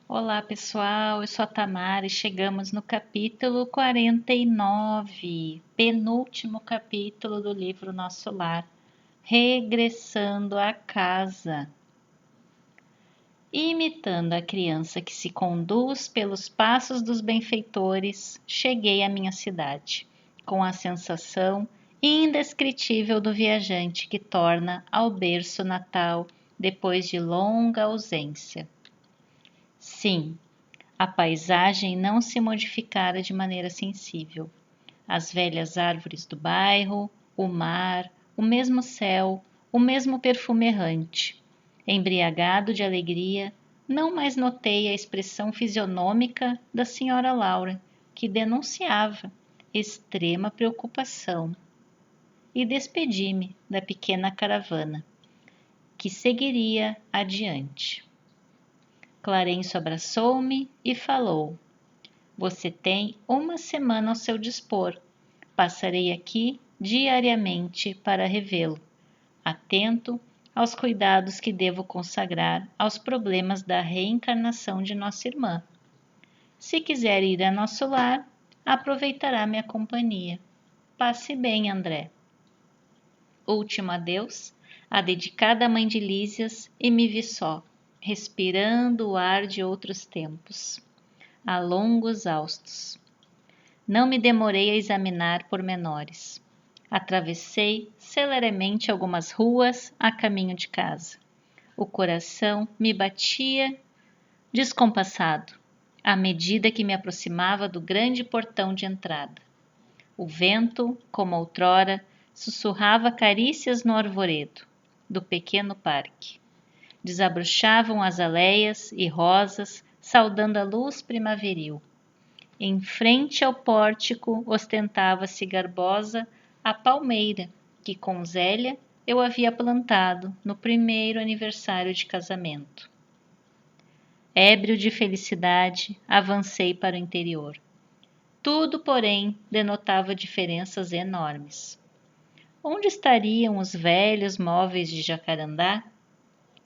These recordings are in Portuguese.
Olá pessoal, eu sou a Tamara e chegamos no capítulo 49, penúltimo capítulo do livro Nosso Lar, Regressando à Casa. Imitando a criança que se conduz pelos passos dos benfeitores, cheguei à minha cidade, com a sensação indescritível do viajante que torna ao berço natal depois de longa ausência. Sim, a paisagem não se modificara de maneira sensível. As velhas árvores do bairro, o mar, o mesmo céu, o mesmo perfume errante. Embriagado de alegria, não mais notei a expressão fisionômica da senhora Laura, que denunciava extrema preocupação. E despedi-me da pequena caravana, que seguiria adiante. Clarencio abraçou-me e falou: Você tem uma semana ao seu dispor. Passarei aqui diariamente para revê-lo, atento aos cuidados que devo consagrar aos problemas da reencarnação de nossa irmã. Se quiser ir a nosso lar, aproveitará minha companhia. Passe bem, André. Último adeus, a dedicada mãe de Lísias, e me vi só, respirando o ar de outros tempos, a longos haustos. Não me demorei a examinar pormenores. Atravessei celeremente algumas ruas a caminho de casa. O coração me batia descompassado, à medida que me aproximava do grande portão de entrada. O vento, como outrora, sussurrava carícias no arvoredo do pequeno parque. Desabrochavam azaleias e rosas, saudando a luz primaveril. Em frente ao pórtico ostentava-se garbosa a palmeira que com Zélia eu havia plantado no primeiro aniversário de casamento. Ébrio de felicidade, avancei para o interior. Tudo, porém, denotava diferenças enormes. Onde estariam os velhos móveis de jacarandá?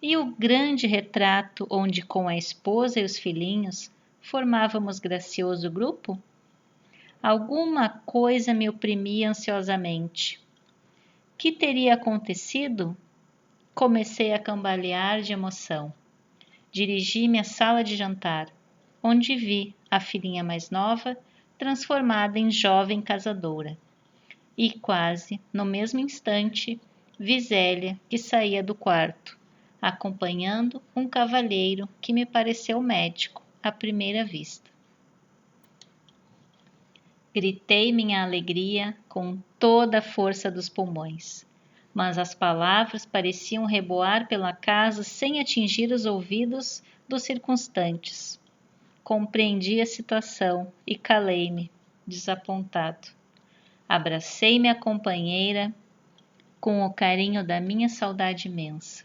E o grande retrato onde, com a esposa e os filhinhos, formávamos gracioso grupo? Alguma coisa me oprimia ansiosamente. Que teria acontecido? Comecei a cambalear de emoção. Dirigi-me à sala de jantar, onde vi a filhinha mais nova transformada em jovem casadora. E quase no mesmo instante vi Zélia, que saía do quarto, acompanhando um cavalheiro que me pareceu médico à primeira vista. Gritei minha alegria com toda a força dos pulmões, mas as palavras pareciam reboar pela casa sem atingir os ouvidos dos circunstantes. Compreendi a situação e calei-me, desapontado. Abracei minha companheira com o carinho da minha saudade imensa,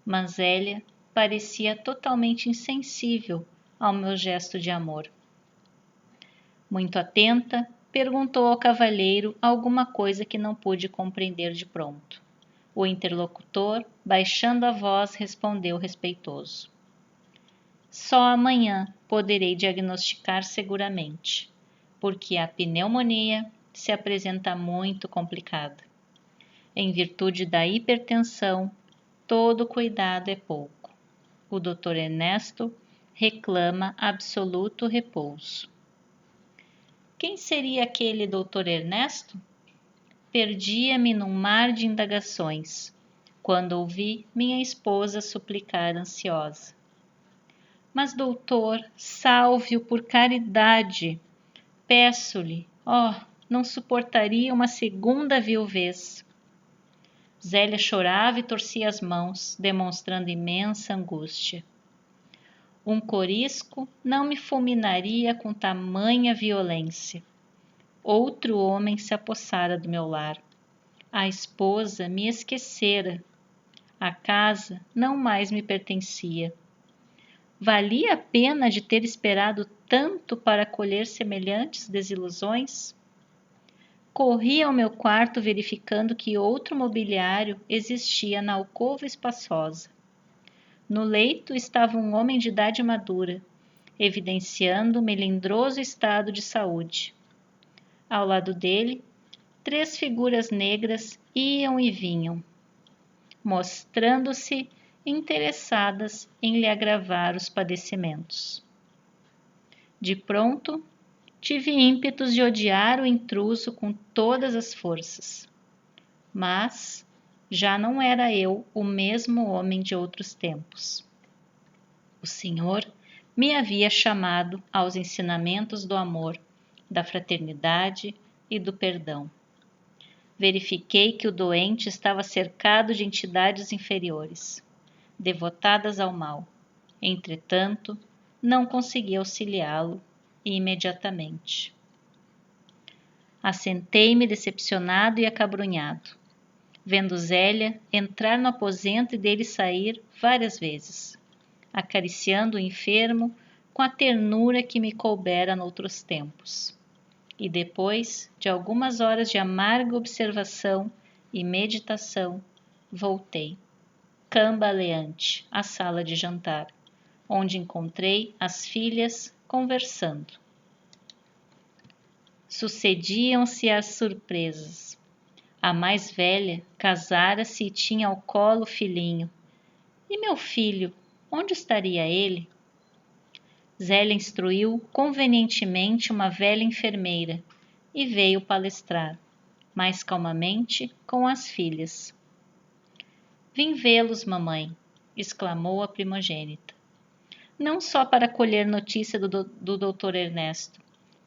mas Zélia parecia totalmente insensível ao meu gesto de amor. Muito atenta, perguntou ao cavalheiro alguma coisa que não pude compreender de pronto. O interlocutor, baixando a voz, respondeu respeitoso: Só amanhã poderei diagnosticar seguramente, porque a pneumonia se apresenta muito complicada. Em virtude da hipertensão, todo cuidado é pouco. O Dr. Ernesto reclama absoluto repouso. Quem seria aquele Dr. Ernesto? Perdia-me num mar de indagações, quando ouvi minha esposa suplicar ansiosa. Mas, doutor, salve-o por caridade. Peço-lhe, não suportaria uma segunda viuvez. Zélia chorava e torcia as mãos, demonstrando imensa angústia. Um corisco não me fulminaria com tamanha violência. Outro homem se apossara do meu lar. A esposa me esquecera. A casa não mais me pertencia. Valia a pena de ter esperado tanto para colher semelhantes desilusões? Corri ao meu quarto verificando que outro mobiliário existia na alcova espaçosa. No leito estava um homem de idade madura, evidenciando melindroso estado de saúde. Ao lado dele, 3 figuras negras iam e vinham, mostrando-se interessadas em lhe agravar os padecimentos. De pronto, tive ímpetos de odiar o intruso com todas as forças. Mas já não era eu o mesmo homem de outros tempos. O Senhor me havia chamado aos ensinamentos do amor, da fraternidade e do perdão. Verifiquei que o doente estava cercado de entidades inferiores, devotadas ao mal. Entretanto, não consegui auxiliá-lo imediatamente. Assentei-me decepcionado e acabrunhado, vendo Zélia entrar no aposento e dele sair várias vezes, acariciando o enfermo com a ternura que me coubera noutros tempos. E depois de algumas horas de amarga observação e meditação, voltei, cambaleante, à sala de jantar, onde encontrei as filhas conversando. Sucediam-se as surpresas. A mais velha casara-se e tinha ao colo o filhinho. E meu filho, onde estaria ele? Zélia instruiu convenientemente uma velha enfermeira e veio palestrar, mais calmamente, com as filhas. Vim vê-los, mamãe, exclamou a primogênita. Não só para colher notícia do Dr. Ernesto,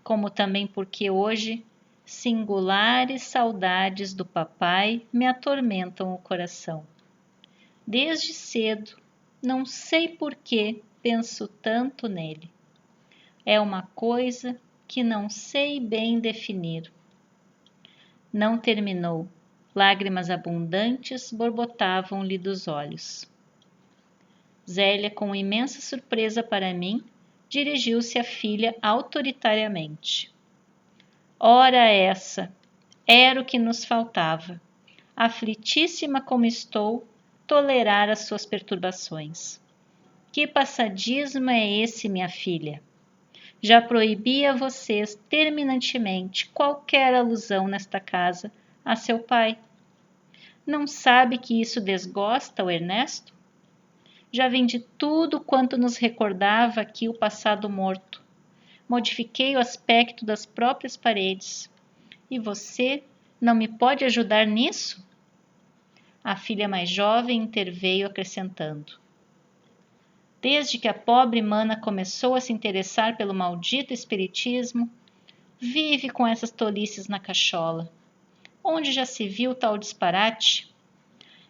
como também porque hoje singulares saudades do papai me atormentam o coração. Desde cedo, não sei por que penso tanto nele. É uma coisa que não sei bem definir. Não terminou. Lágrimas abundantes borbotavam-lhe dos olhos. Zélia, com imensa surpresa para mim, dirigiu-se à filha autoritariamente. Ora essa, era o que nos faltava. Aflitíssima como estou, tolerar as suas perturbações. Que passadismo é esse, minha filha? Já proibi a vocês terminantemente qualquer alusão nesta casa a seu pai. Não sabe que isso desgosta o Ernesto? Já vendi tudo quanto nos recordava aqui o passado morto. Modifiquei o aspecto das próprias paredes. E você não me pode ajudar nisso? A filha mais jovem interveio acrescentando. Desde que a pobre mana começou a se interessar pelo maldito espiritismo, vive com essas tolices na cachola. Onde já se viu tal disparate?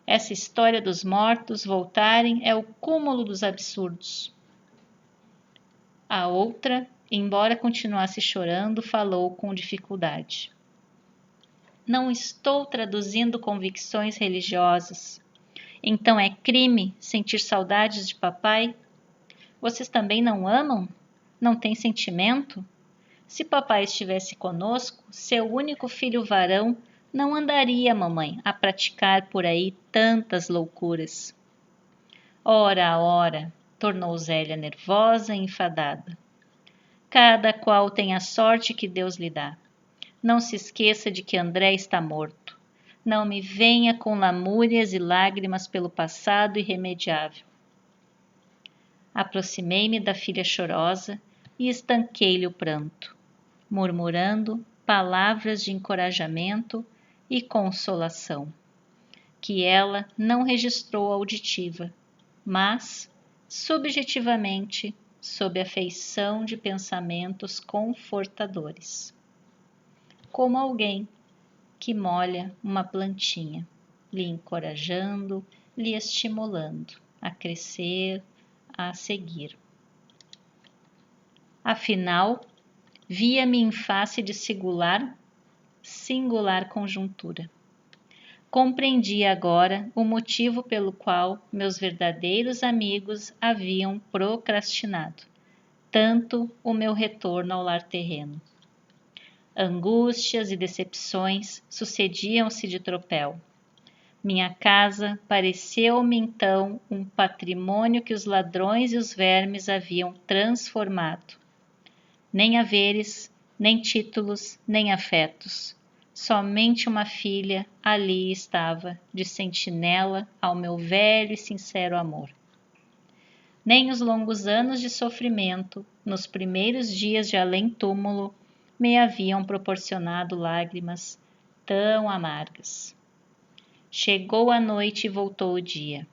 Essa história dos mortos voltarem é o cúmulo dos absurdos. A outra, embora continuasse chorando, falou com dificuldade. Não estou traduzindo convicções religiosas. Então é crime sentir saudades de papai? Vocês também não amam? Não têm sentimento? Se papai estivesse conosco, seu único filho varão não andaria, mamãe, a praticar por aí tantas loucuras. Ora, ora, tornou Zélia nervosa e enfadada. Cada qual tem a sorte que Deus lhe dá. Não se esqueça de que André está morto. Não me venha com lamúrias e lágrimas pelo passado irremediável. Aproximei-me da filha chorosa e estanquei-lhe o pranto, murmurando palavras de encorajamento e consolação, que ela não registrou auditiva, mas, subjetivamente, sob a feição de pensamentos confortadores. Como alguém que molha uma plantinha, lhe encorajando, lhe estimulando a crescer, a seguir. Afinal, via-me em face de singular conjuntura. Compreendi agora o motivo pelo qual meus verdadeiros amigos haviam procrastinado tanto o meu retorno ao lar terreno. Angústias e decepções sucediam-se de tropel. Minha casa pareceu-me então um patrimônio que os ladrões e os vermes haviam transformado. Nem haveres, nem títulos, nem afetos. Somente uma filha ali estava, de sentinela ao meu velho e sincero amor. Nem os longos anos de sofrimento, nos primeiros dias de além-túmulo, me haviam proporcionado lágrimas tão amargas. Chegou a noite e voltou o dia,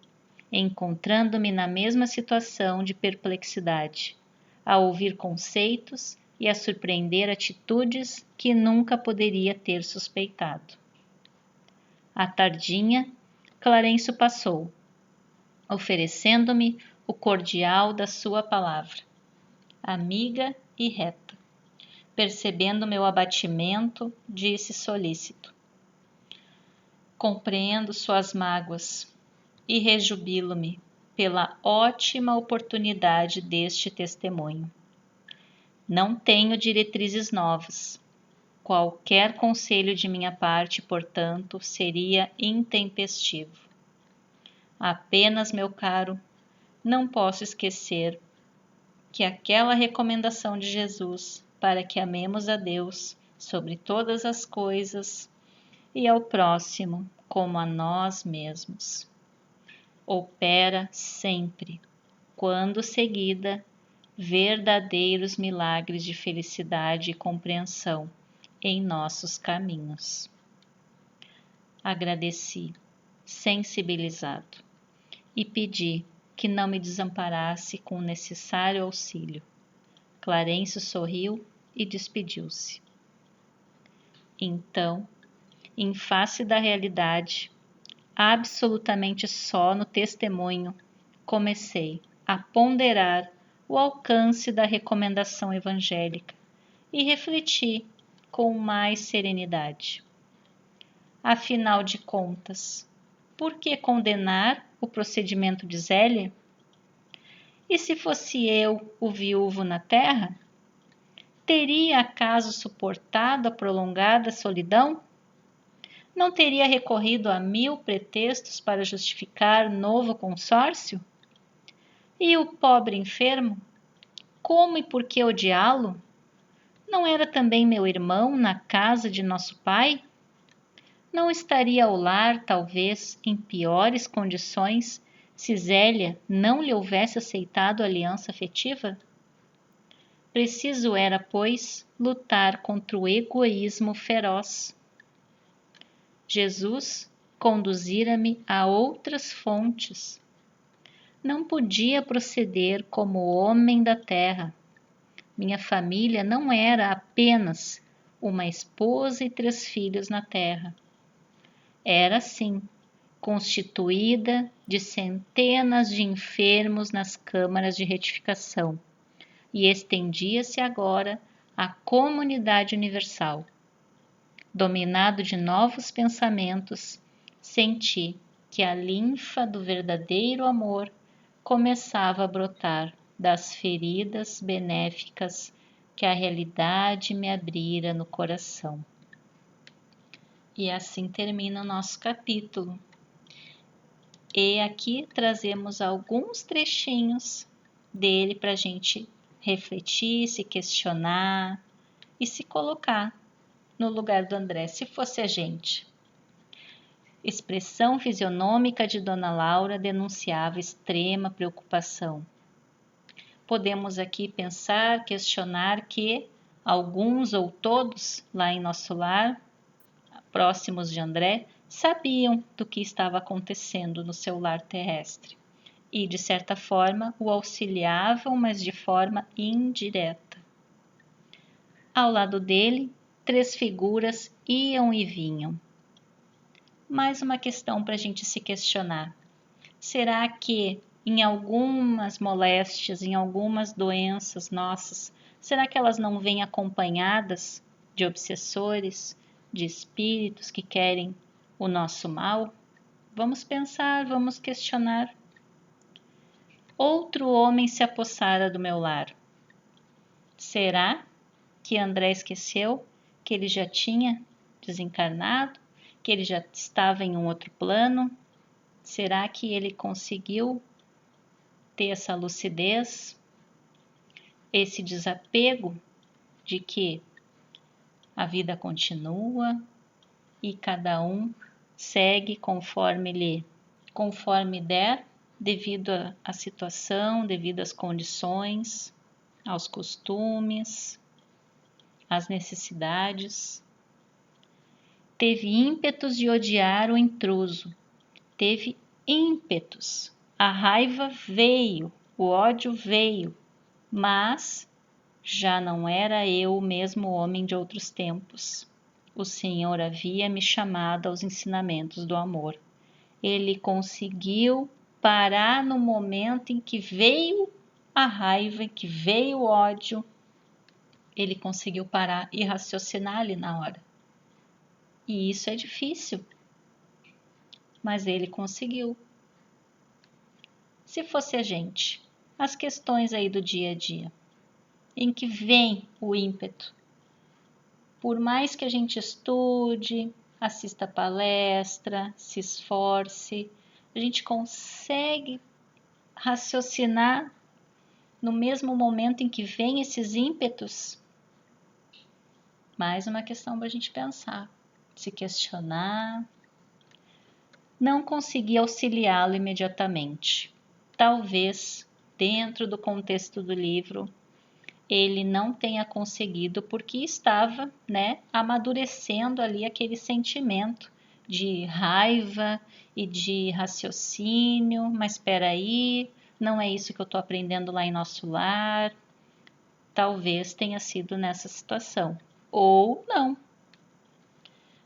encontrando-me na mesma situação de perplexidade, a ouvir conceitos e a surpreender atitudes que nunca poderia ter suspeitado. À tardinha, Clarencio passou, oferecendo-me o cordial da sua palavra, amiga e reta. Percebendo meu abatimento, disse solícito: compreendo suas mágoas e rejubilo-me pela ótima oportunidade deste testemunho. Não tenho diretrizes novas. Qualquer conselho de minha parte, portanto, seria intempestivo. Apenas, meu caro, não posso esquecer que aquela recomendação de Jesus para que amemos a Deus sobre todas as coisas e ao próximo como a nós mesmos opera sempre, quando seguida verdadeiros milagres de felicidade e compreensão em nossos caminhos. Agradeci, sensibilizado, e pedi que não me desamparasse com o necessário auxílio. Clarencio sorriu e despediu-se. Então, em face da realidade, absolutamente só no testemunho, comecei a ponderar o alcance da recomendação evangélica e refleti com mais serenidade. Afinal de contas, por que condenar o procedimento de Zélia? E se fosse eu o viúvo na terra? Teria acaso suportado a prolongada solidão? Não teria recorrido a 1000 pretextos para justificar novo consórcio? E o pobre enfermo? Como e por que odiá-lo? Não era também meu irmão na casa de nosso pai? Não estaria o lar, talvez, em piores condições se Zélia não lhe houvesse aceitado a aliança afetiva? Preciso era, pois, lutar contra o egoísmo feroz. Jesus conduzira-me a outras fontes. Não podia proceder como homem da terra. Minha família não era apenas uma esposa e 3 filhos na terra. Era, sim, constituída de centenas de enfermos nas câmaras de retificação e estendia-se agora à comunidade universal. Dominado de novos pensamentos, senti que a linfa do verdadeiro amor começava a brotar das feridas benéficas que a realidade me abrira no coração. E assim termina o nosso capítulo. E aqui trazemos alguns trechinhos dele para a gente refletir, se questionar e se colocar no lugar do André, se fosse a gente. Expressão fisionômica de Dona Laura denunciava extrema preocupação. Podemos aqui pensar, questionar que alguns ou todos lá em nosso lar, próximos de André, sabiam do que estava acontecendo no seu lar terrestre e, de certa forma, o auxiliavam, mas de forma indireta. Ao lado dele, 3 figuras iam e vinham. Mais uma questão para a gente se questionar. Será que em algumas moléstias, em algumas doenças nossas, será que elas não vêm acompanhadas de obsessores, de espíritos que querem o nosso mal? Vamos pensar, vamos questionar. Outro homem se apossara do meu lar. Será que André esqueceu que ele já tinha desencarnado, que ele já estava em um outro plano? Será que ele conseguiu ter essa lucidez, esse desapego de que a vida continua e cada um segue conforme der, devido à situação, devido às condições, aos costumes, às necessidades? Teve ímpetos de odiar o intruso, teve ímpetos, a raiva veio, o ódio veio, mas já não era eu o mesmo homem de outros tempos. O Senhor havia me chamado aos ensinamentos do amor. Ele conseguiu parar no momento em que veio a raiva, em que veio o ódio. Ele conseguiu parar e raciocinar ali na hora. E isso é difícil, mas ele conseguiu. Se fosse a gente, as questões aí do dia a dia, em que vem o ímpeto, por mais que a gente estude, assista palestra, se esforce, a gente consegue raciocinar no mesmo momento em que vem esses ímpetos? Mais uma questão para a gente pensar, se questionar. Não consegui auxiliá-lo imediatamente. Talvez, dentro do contexto do livro, ele não tenha conseguido porque estava, amadurecendo ali aquele sentimento de raiva e de raciocínio. Mas espera aí, não é isso que eu estou aprendendo lá em nosso lar. Talvez tenha sido nessa situação, ou não.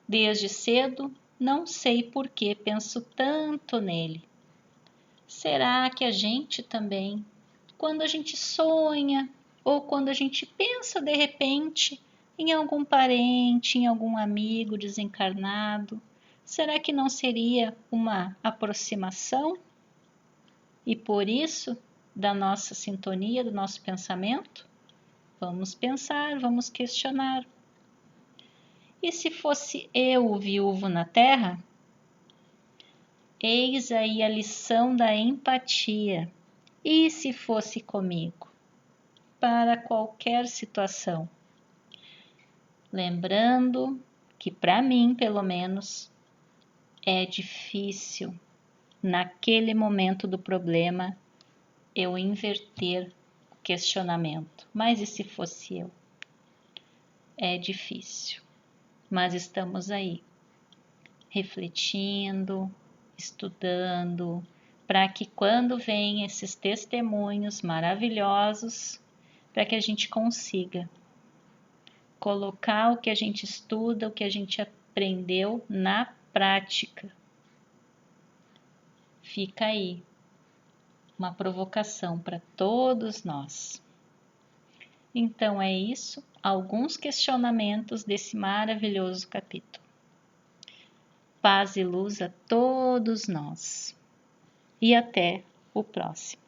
Desde cedo, não sei por que penso tanto nele. Será que a gente também, quando a gente sonha, ou quando a gente pensa de repente em algum parente, em algum amigo desencarnado, será que não seria uma aproximação? E por isso, da nossa sintonia, do nosso pensamento? Vamos pensar, vamos questionar. E se fosse eu o viúvo na Terra? Eis aí a lição da empatia. E se fosse comigo? Para qualquer situação. Lembrando que para mim, pelo menos, é difícil, naquele momento do problema, eu inverter o questionamento. Mas e se fosse eu? É difícil, mas estamos aí, refletindo, estudando, para que quando vem esses testemunhos maravilhosos, para que a gente consiga colocar o que a gente estuda, o que a gente aprendeu na prática. Fica aí uma provocação para todos nós. Então é isso, alguns questionamentos desse maravilhoso capítulo. Paz e luz a todos nós. E até o próximo.